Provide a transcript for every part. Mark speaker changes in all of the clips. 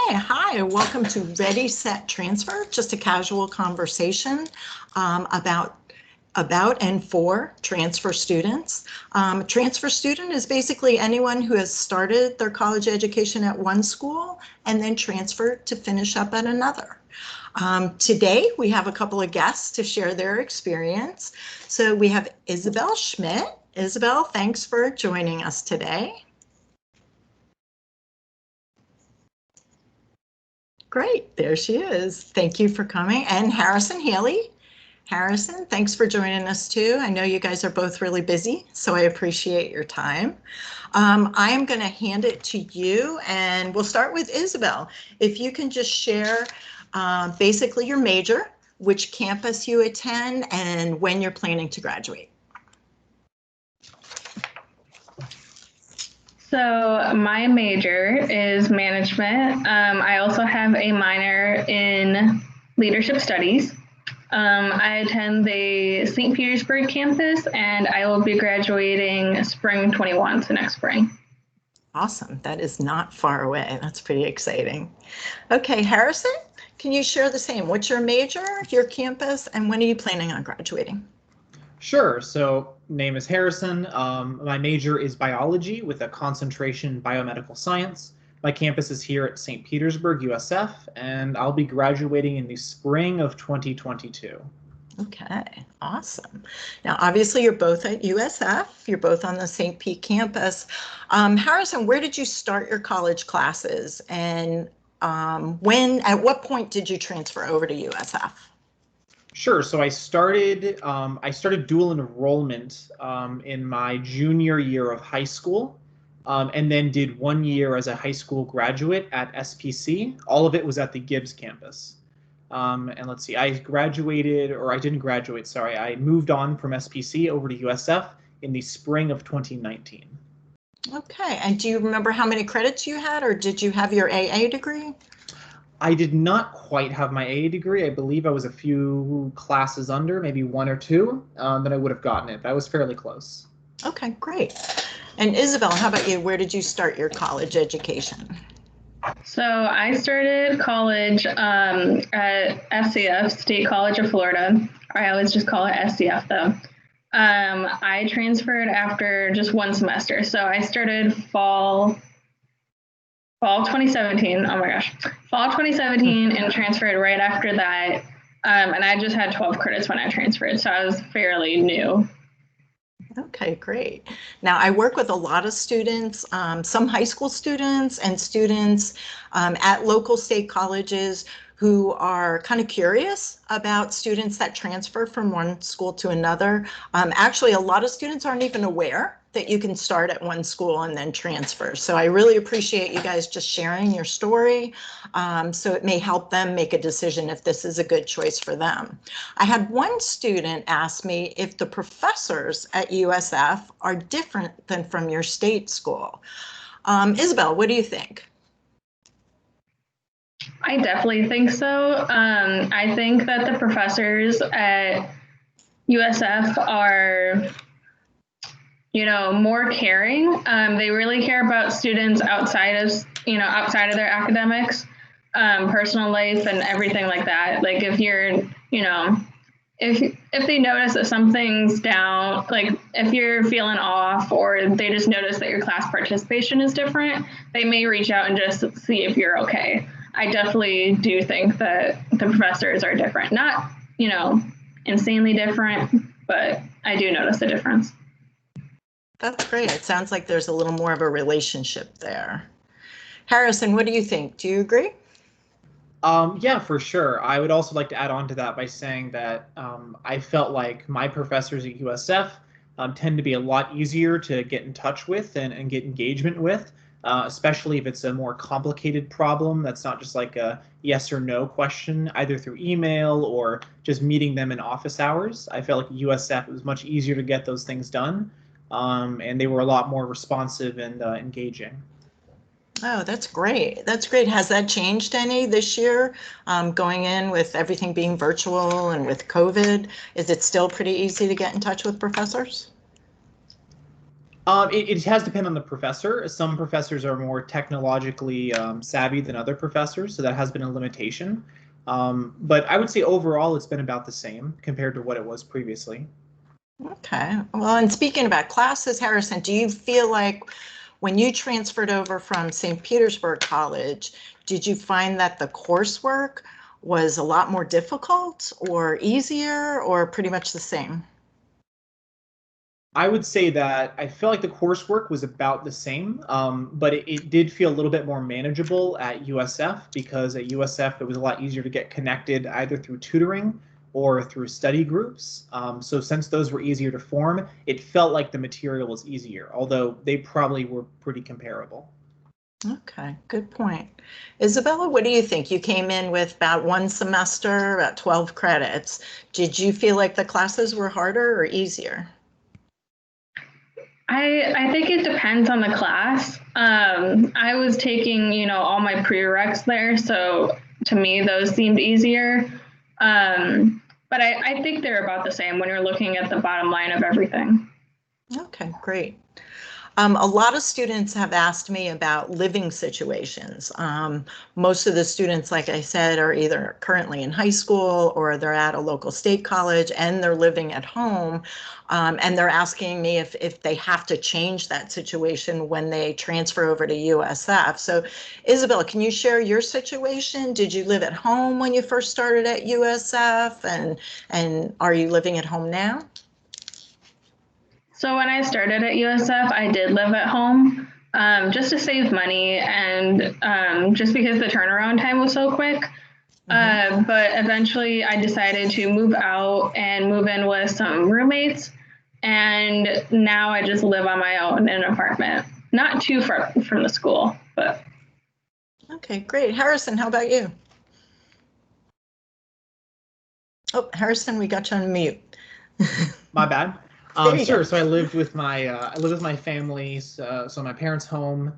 Speaker 1: Hi, welcome to Ready, Set, Transfer, just a casual conversation about and for transfer students. Transfer student is basically anyone who has started their college education at one school and then transferred to finish up at another. Today, we have a couple of guests to share their experience. So we have Isabel Schmidt. Isabel, thanks for joining us today. Great, there she is. Thank you for coming. And Harrison Haley. Harrison, thanks for joining us too. I know you guys are both really busy, so I appreciate your time. I am going to hand it to you, and we'll start with Isabel. If you can just share basically your major, which campus you attend, and when you're planning to graduate.
Speaker 2: So my major is management. I also have a minor in leadership studies. I attend the St. Petersburg campus, and I will be graduating spring 21, so next spring.
Speaker 1: Awesome. That is not far away. That's pretty exciting. Okay, Harrison, can you share the same? What's your major, your campus, and when are you planning on graduating?
Speaker 3: Sure. So name is Harrison. My major is biology with a concentration in biomedical science. My campus is here at St. Petersburg, USF, and I'll be graduating in the spring of 2022.
Speaker 1: Okay, awesome. Now, obviously, you're both at USF. You're both on the St. Pete campus. Harrison, where did you start your college classes, and at what point did you transfer over to USF?
Speaker 3: Sure. So I started dual enrollment in my junior year of high school, and then did 1 year as a high school graduate at SPC. All of it was at the Gibbs campus. And let's see, I didn't graduate, sorry. I moved on from SPC over to USF in the spring of 2019.
Speaker 1: Okay. And do you remember how many credits you had, or did you have your AA degree?
Speaker 3: I did not quite have my AA degree. I believe I was a few classes under, maybe one or two, that I would have gotten it. I was fairly close. Okay,
Speaker 1: great. And Isabel, how about you? Where did you start your college education?
Speaker 2: So I started college at SCF, State College of Florida. I always just call it SCF though. I transferred after just one semester. So I started fall 2017, oh my gosh, fall 2017 and transferred right after that. And I just had 12 credits when I transferred, so I was fairly new.
Speaker 1: Okay, great. Now I work with a lot of students, some high school students and students at local state colleges who are kind of curious about students that transfer from one school to another. Actually, a lot of students aren't even aware that you can start at one school and then transfer. So I really appreciate you guys just sharing your story, so it may help them make a decision if this is a good choice for them. I had one student ask me if the professors at USF are different than from your state school. Isabel, what do you think?
Speaker 2: I definitely think so. I think that the professors at USF are, more caring. They really care about students outside of their academics, personal life and everything like that. Like if you're, if they notice that something's down, like if you're feeling off or they just notice that your class participation is different, they may reach out and just see if you're okay. I definitely do think that the professors are different. Not, insanely different, but I do notice a difference.
Speaker 1: That's great. It sounds like there's a little more of a relationship there. Harrison, what do you think? Do you agree?
Speaker 3: Yeah, for sure. I would also like to add on to that by saying that I felt like my professors at USF tend to be a lot easier to get in touch with and get engagement with, especially if it's a more complicated problem that's not just like a yes or no question, either through email or just meeting them in office hours. I felt like USF was much easier to get those things done, and they were a lot more responsive and engaging.
Speaker 1: Oh, that's great. That's great. Has that changed any this year, going in with everything being virtual and with COVID? Is it still pretty easy to get in touch with professors?
Speaker 3: It has depended on the professor. Some professors are more technologically savvy than other professors, so that has been a limitation. But I would say overall it's been about the same compared to what it was previously.
Speaker 1: Okay. Well, and speaking about classes, Harrison, do you feel like when you transferred over from St. Petersburg College, did you find that the coursework was a lot more difficult or easier or pretty much the same?
Speaker 3: I would say that I feel like the coursework was about the same, but it did feel a little bit more manageable at USF because at USF it was a lot easier to get connected either through tutoring or through study groups. So since those were easier to form, it felt like the material was easier, although they probably were pretty comparable.
Speaker 1: Okay, good point. Isabella, what do you think? You came in with about one semester, about 12 credits. Did you feel like the classes were harder or easier?
Speaker 2: I think it depends on the class. I was taking, all my prereqs there, so to me those seemed easier. But I think they're about the same when you're looking at the bottom line of everything.
Speaker 1: Okay, great. A lot of students have asked me about living situations. Most of the students, like I said, are either currently in high school or they're at a local state college and they're living at home. And they're asking me if they have to change that situation when they transfer over to USF. So, Isabella, can you share your situation? Did you live at home when you first started at USF? And are you living at home now?
Speaker 2: So when I started at USF, I did live at home just to save money and just because the turnaround time was so quick. But eventually I decided to move out and move in with some roommates. And now I just live on my own in an apartment, not too far from the school, but.
Speaker 1: Okay, great. Harrison, how about you? Oh, Harrison, we got you on mute.
Speaker 3: My bad.
Speaker 1: There you
Speaker 3: Sure.
Speaker 1: go.
Speaker 3: So I lived with my family. So my parents' home,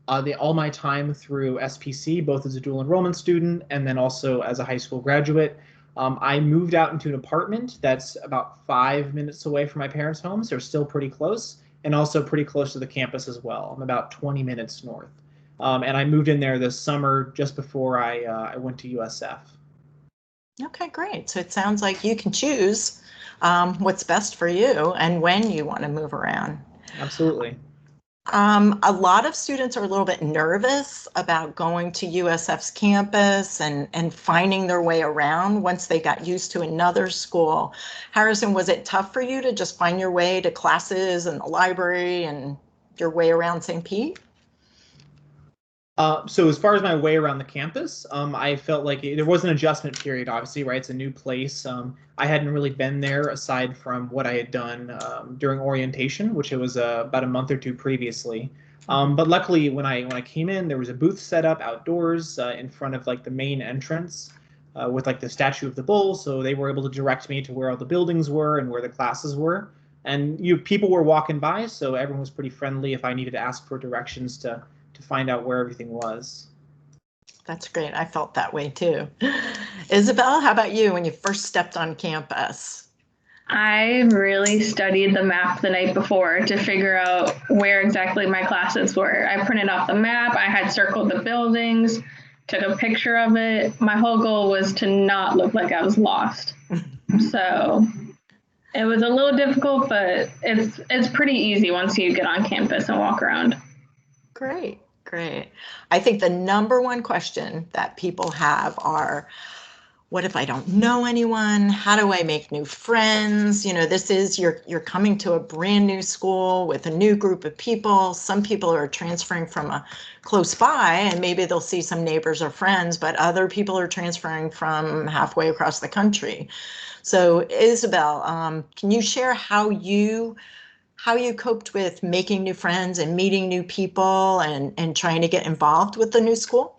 Speaker 3: all my time through SPC, both as a dual enrollment student and then also as a high school graduate. I moved out into an apartment that's about 5 minutes away from my parents' home, so still pretty close, and also pretty close to the campus as well. I'm about 20 minutes north, and I moved in there this summer just before I went to USF.
Speaker 1: Okay, great. So it sounds like you can choose what's best for you and when you want to move around.
Speaker 3: Absolutely.
Speaker 1: A lot of students are a little bit nervous about going to USF's campus and finding their way around once they got used to another school. Harrison, was it tough for you to just find your way to classes and the library and your way around St. Pete?
Speaker 3: So as far as my way around the campus, I felt like there was an adjustment period, obviously, right? It's a new place. I hadn't really been there aside from what I had done during orientation, which it was about a month or two previously. But luckily, when I came in, there was a booth set up outdoors in front of like the main entrance with like the statue of the bull. So they were able to direct me to where all the buildings were and where the classes were. And people were walking by, so everyone was pretty friendly if I needed to ask for directions to find out where everything was.
Speaker 1: That's great. I felt that way too. Isabel, how about you when you first stepped on campus?
Speaker 2: I really studied the map the night before to figure out where exactly my classes were. I printed off the map, I had circled the buildings, took a picture of it. My whole goal was to not look like I was lost. So it was a little difficult, but it's pretty easy once you get on campus and walk around.
Speaker 1: Great, great. I think the number one question that people have are, what if I don't know anyone? How do I make new friends? You know, this is you're coming to a brand new school with a new group of people. Some people are transferring from a close by and maybe they'll see some neighbors or friends, but other people are transferring from halfway across the country. So Isabel, can you share how you coped with making new friends and meeting new people and trying to get involved with the new school?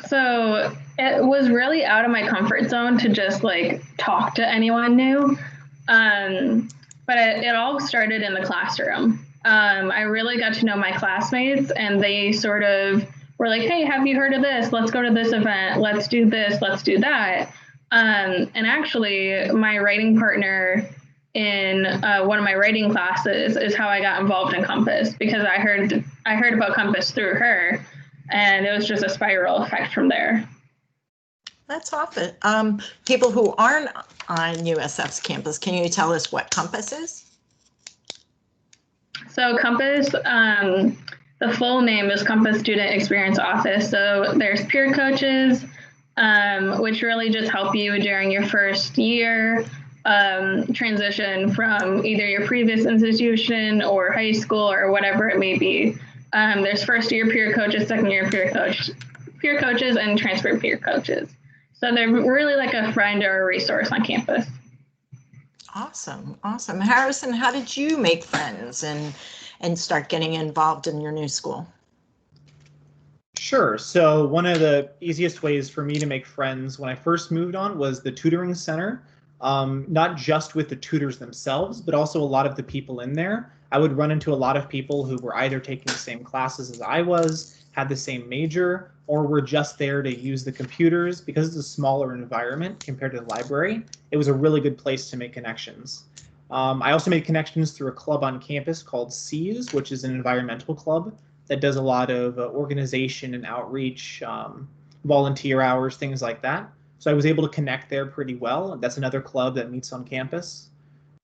Speaker 2: So it was really out of my comfort zone to just like talk to anyone new. But it all started in the classroom. I really got to know my classmates and they sort of were like, hey, have you heard of this? Let's go to this event. Let's do this. Let's do that. And actually, my writing partner in one of my writing classes is how I got involved in Compass, because I heard about Compass through her, and it was just a spiral effect from there.
Speaker 1: That's awesome. People who aren't on USF's campus, can you tell us what Compass is?
Speaker 2: So Compass, the full name is Compass Student Experience Office. So there's peer coaches, which really just help you during your first year, transition from either your previous institution or high school or whatever it may be. There's first year peer coaches, second year peer coaches, and transfer peer coaches. So they're really like a friend or a resource on campus.
Speaker 1: Awesome, awesome. Harrison, how did you make friends and start getting involved in your new school?
Speaker 3: Sure. So one of the easiest ways for me to make friends when I first moved on was the tutoring center. Not just with the tutors themselves, but also a lot of the people in there. I would run into a lot of people who were either taking the same classes as I was, had the same major, or were just there to use the computers. Because it's a smaller environment compared to the library, it was a really good place to make connections. I also made connections through a club on campus called SEAS, which is an environmental club that does a lot of organization and outreach, volunteer hours, things like that. So I was able to connect there pretty well. That's another club that meets on campus.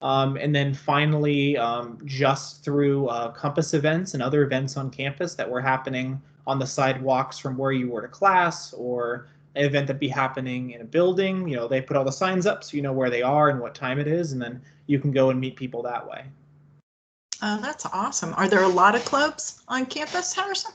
Speaker 3: And then finally, just through Compass events and other events on campus that were happening on the sidewalks from where you were to class, or an event that'd be happening in a building, you know, they put all the signs up so you know where they are and what time it is, and then you can go and meet people that way.
Speaker 1: Oh, that's awesome. Are there a lot of clubs on campus, Harrison?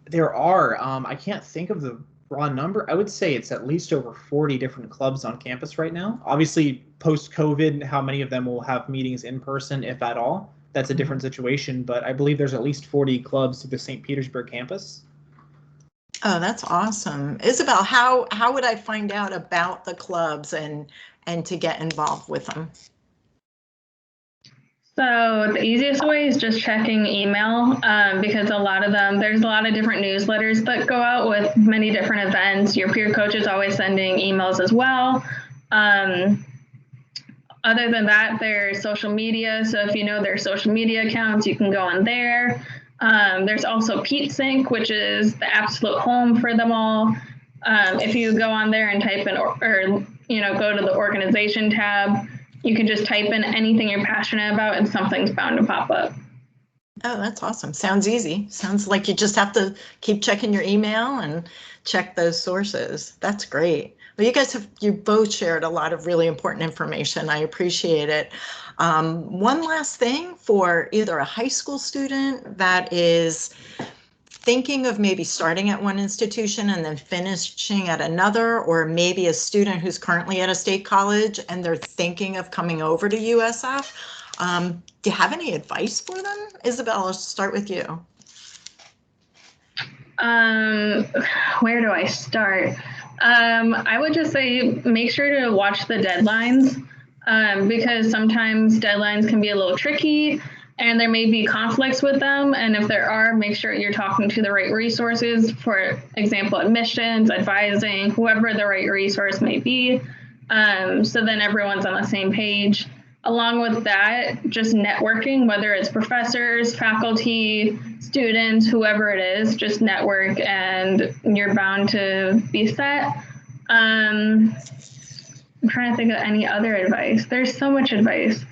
Speaker 3: There are. I can't think of the raw number. I would say it's at least over 40 different clubs on campus right now. Obviously, post-COVID, how many of them will have meetings in person, if at all? That's a different situation, but I believe there's at least 40 clubs to the St. Petersburg campus.
Speaker 1: Oh, that's awesome. Isabel, how would I find out about the clubs and to get involved with them?
Speaker 2: So the easiest way is just checking email, because there's a lot of different newsletters that go out with many different events. Your peer coach is always sending emails as well. Other than that, there's social media. So if you know their social media accounts, you can go on there. There's also PeteSync, which is the absolute home for them all. If you go on there and type in or go to the organization tab, you can just type in anything you're passionate about and something's bound to pop up.
Speaker 1: Oh, that's awesome. Sounds easy. Sounds like you just have to keep checking your email and check those sources. That's great. Well, you both shared a lot of really important information. I appreciate it. One last thing for either a high school student that is thinking of maybe starting at one institution and then finishing at another, or maybe a student who's currently at a state college and they're thinking of coming over to USF. Do you have any advice for them? Isabel, I'll start with you.
Speaker 2: Where do I start? I would just say make sure to watch the deadlines, because sometimes deadlines can be a little tricky and there may be conflicts with them. And if there are, make sure you're talking to the right resources, for example, admissions, advising, whoever the right resource may be. So then everyone's on the same page. Along with that, just networking, whether it's professors, faculty, students, whoever it is, just network and you're bound to be set. I'm trying to think of any other advice. There's so much advice.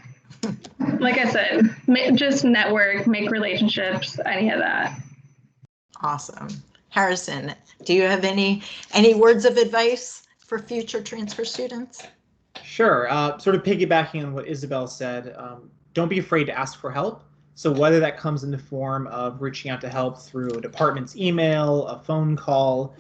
Speaker 2: Like I said, just network, make relationships, any of that.
Speaker 1: Awesome. Harrison, do you have any words of advice for future transfer students?
Speaker 3: Sure. Sort of piggybacking on what Isabel said, don't be afraid to ask for help. So whether that comes in the form of reaching out to help through a department's email, a phone call,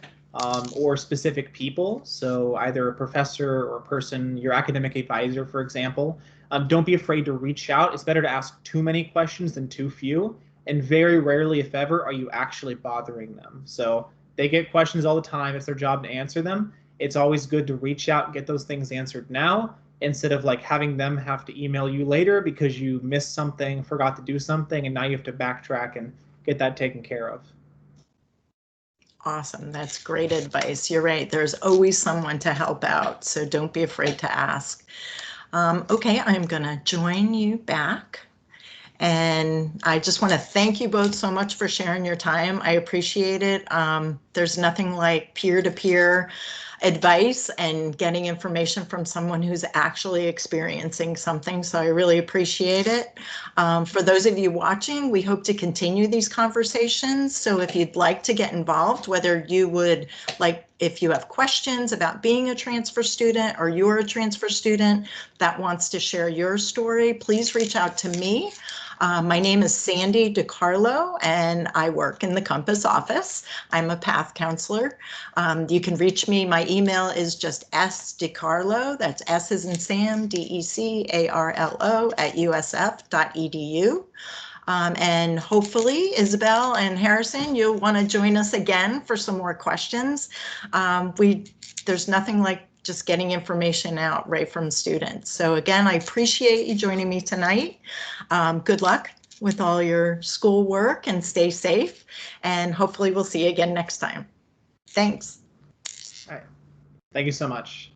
Speaker 3: or specific people, so either a professor or a person, your academic advisor, for example, don't be afraid to reach out. It's better to ask too many questions than too few. And very rarely, if ever, are you actually bothering them. So they get questions all the time. It's their job to answer them. It's always good to reach out and get those things answered now, instead of like having them have to email you later because you missed something, forgot to do something, and now you have to backtrack and get that taken care of.
Speaker 1: Awesome. That's great advice. You're right. There's always someone to help out. So don't be afraid to ask. Okay, I'm going to join you back. And I just want to thank you both so much for sharing your time. I appreciate it. There's nothing like peer-to-peer advice and getting information from someone who's actually experiencing something. So I really appreciate it. For those of you watching, we hope to continue these conversations. So if you'd like to get involved, whether you would like, if you have questions about being a transfer student or you're a transfer student that wants to share your story, please reach out to me. My name is Sandy DiCarlo, and I work in the Compass office. I'm a PATH counselor. You can reach me. My email is just sdecarlo, that's S as in Sam, DECARLO @usf.edu. And hopefully, Isabel and Harrison, you'll want to join us again for some more questions. There's nothing like just getting information out right from students. So again, I appreciate you joining me tonight. Good luck with all your schoolwork and stay safe. And hopefully we'll see you again next time. Thanks.
Speaker 3: All right. Thank you so much.